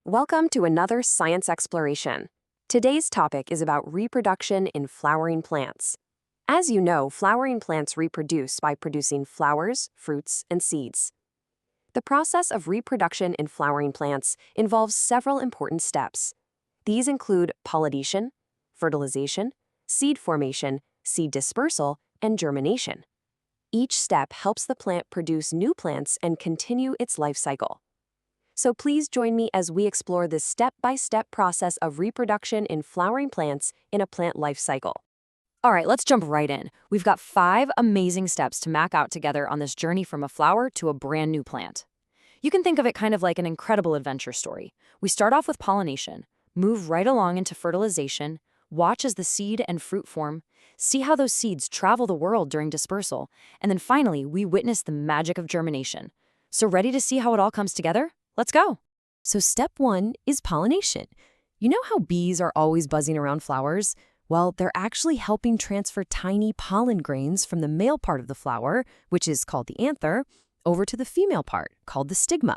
Welcome to another science exploration. Today's topic is about reproduction in flowering plants. As you know, flowering plants reproduce by producing flowers, fruits, and seeds. The process of reproduction in flowering plants involves several important steps. These include pollination, fertilization, seed formation, seed dispersal, and germination. Each step helps the plant produce new plants and continue its life cycle. So please join me as we explore this step-by-step process of reproduction in flowering plants in a plant life cycle. All right, let's jump right in. We've got 5 amazing steps to map out together on this journey from a flower to a brand new plant. You can think of it kind of like an incredible adventure story. We start off with pollination, move right along into fertilization, watch as the seed and fruit form, see how those seeds travel the world during dispersal, and then finally, we witness the magic of germination. So ready to see how it all comes together? Let's go. So step 1 is pollination. You know how bees are always buzzing around flowers? Well, they're actually helping transfer tiny pollen grains from the male part of the flower, which is called the anther, over to the female part, called the stigma.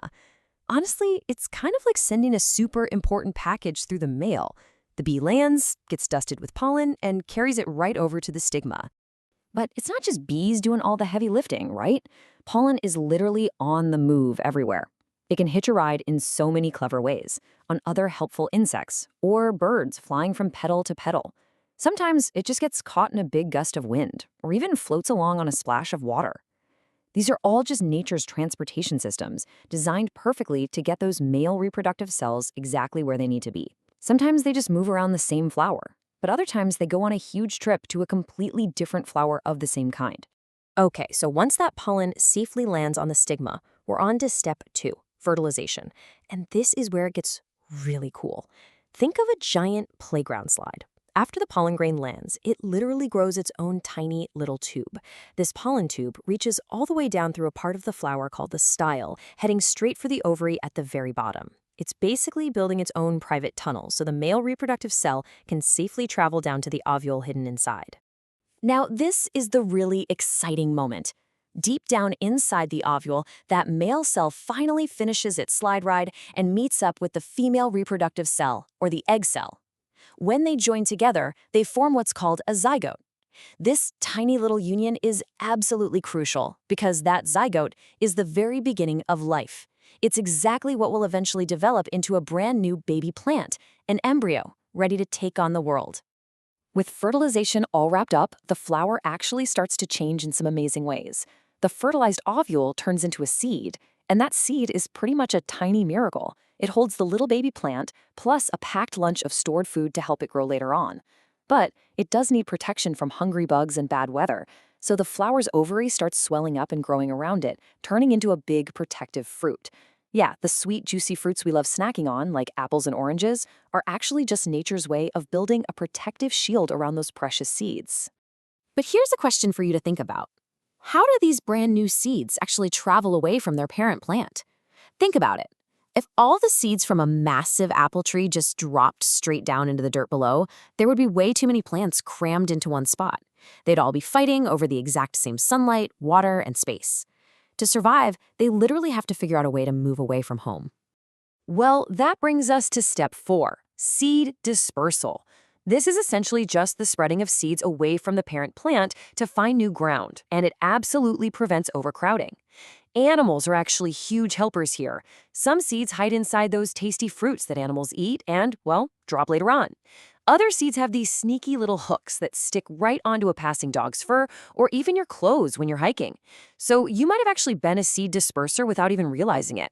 Honestly, it's kind of like sending a super important package through the mail. The bee lands, gets dusted with pollen, and carries it right over to the stigma. But it's not just bees doing all the heavy lifting, right? Pollen is literally on the move everywhere. It can hitch a ride in so many clever ways, on other helpful insects, or birds flying from petal to petal. Sometimes it just gets caught in a big gust of wind, or even floats along on a splash of water. These are all just nature's transportation systems, designed perfectly to get those male reproductive cells exactly where they need to be. Sometimes they just move around the same flower, but other times they go on a huge trip to a completely different flower of the same kind. Okay, so once that pollen safely lands on the stigma, we're on to step 2. Fertilization. And this is where it gets really cool. Think of a giant playground slide. After the pollen grain lands, it literally grows its own tiny little tube. This pollen tube reaches all the way down through a part of the flower called the style, heading straight for the ovary at the very bottom. It's basically building its own private tunnel so the male reproductive cell can safely travel down to the ovule hidden inside. Now, this is the really exciting moment. Deep down inside the ovule, that male cell finally finishes its slide ride and meets up with the female reproductive cell, or the egg cell. When they join together, they form what's called a zygote. This tiny little union is absolutely crucial because that zygote is the very beginning of life. It's exactly what will eventually develop into a brand new baby plant, an embryo, ready to take on the world. With fertilization all wrapped up, the flower actually starts to change in some amazing ways. The fertilized ovule turns into a seed, and that seed is pretty much a tiny miracle. It holds the little baby plant, plus a packed lunch of stored food to help it grow later on. But it does need protection from hungry bugs and bad weather, so the flower's ovary starts swelling up and growing around it, turning into a big protective fruit. Yeah, the sweet, juicy fruits we love snacking on, like apples and oranges, are actually just nature's way of building a protective shield around those precious seeds. But here's a question for you to think about. How do these brand new seeds actually travel away from their parent plant? Think about it. If all the seeds from a massive apple tree just dropped straight down into the dirt below, there would be way too many plants crammed into one spot. They'd all be fighting over the exact same sunlight, water, and space. To survive, they literally have to figure out a way to move away from home. Well, that brings us to step 4, seed dispersal. This is essentially just the spreading of seeds away from the parent plant to find new ground, and it absolutely prevents overcrowding. Animals are actually huge helpers here. Some seeds hide inside those tasty fruits that animals eat and, well, drop later on. Other seeds have these sneaky little hooks that stick right onto a passing dog's fur or even your clothes when you're hiking. So you might have actually been a seed disperser without even realizing it.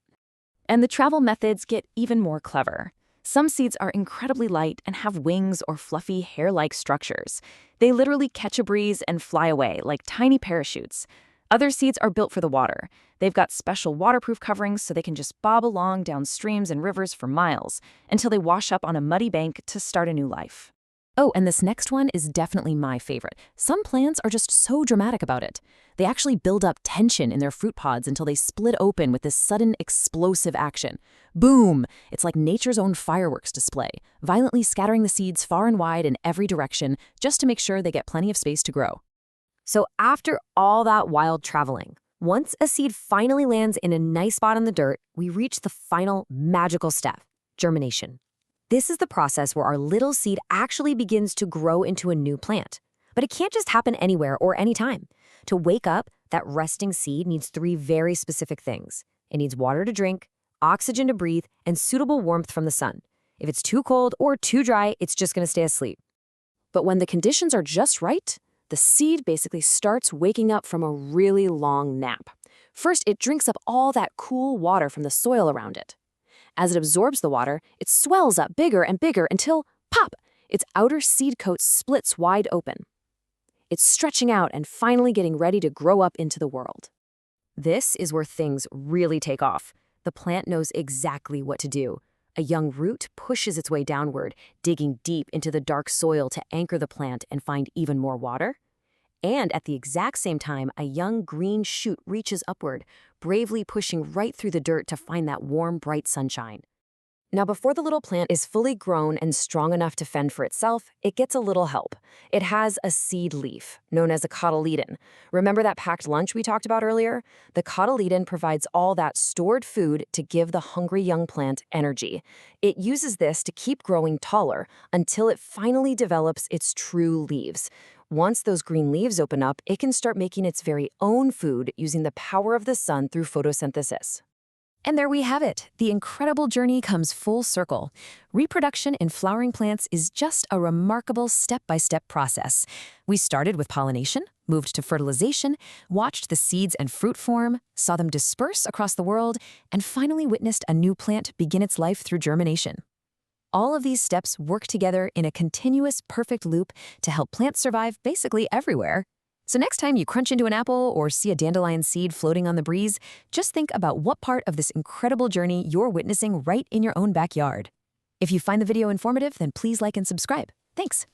And the travel methods get even more clever. Some seeds are incredibly light and have wings or fluffy hair-like structures. They literally catch a breeze and fly away like tiny parachutes. Other seeds are built for the water. They've got special waterproof coverings so they can just bob along down streams and rivers for miles until they wash up on a muddy bank to start a new life. Oh, and this next one is definitely my favorite. Some plants are just so dramatic about it. They actually build up tension in their fruit pods until they split open with this sudden explosive action. Boom! It's like nature's own fireworks display, violently scattering the seeds far and wide in every direction just to make sure they get plenty of space to grow. So after all that wild traveling, once a seed finally lands in a nice spot in the dirt, we reach the final magical step, Germination. This is the process where our little seed actually begins to grow into a new plant. But it can't just happen anywhere or anytime. To wake up, that resting seed needs 3 very specific things. It needs water to drink, oxygen to breathe, and suitable warmth from the sun. If it's too cold or too dry, it's just going to stay asleep. But when the conditions are just right, the seed basically starts waking up from a really long nap. First, it drinks up all that cool water from the soil around it. As it absorbs the water, it swells up bigger and bigger until, pop, its outer seed coat splits wide open. It's stretching out and finally getting ready to grow up into the world. This is where things really take off. The plant knows exactly what to do. A young root pushes its way downward, digging deep into the dark soil to anchor the plant and find even more water. And at the exact same time, a young green shoot reaches upward, bravely pushing right through the dirt to find that warm, bright sunshine. Now, before the little plant is fully grown and strong enough to fend for itself, it gets a little help. It has a seed leaf, known as a cotyledon. Remember that packed lunch we talked about earlier? The cotyledon provides all that stored food to give the hungry young plant energy. It uses this to keep growing taller until it finally develops its true leaves. Once those green leaves open up, it can start making its very own food using the power of the sun through photosynthesis. And there we have it. The incredible journey comes full circle. Reproduction in flowering plants is just a remarkable step-by-step process. We started with pollination, moved to fertilization, watched the seeds and fruit form, saw them disperse across the world, and finally witnessed a new plant begin its life through germination. All of these steps work together in a continuous, perfect loop to help plants survive basically everywhere. So next time you crunch into an apple or see a dandelion seed floating on the breeze, just think about what part of this incredible journey you're witnessing right in your own backyard. If you find the video informative, then please like and subscribe. Thanks.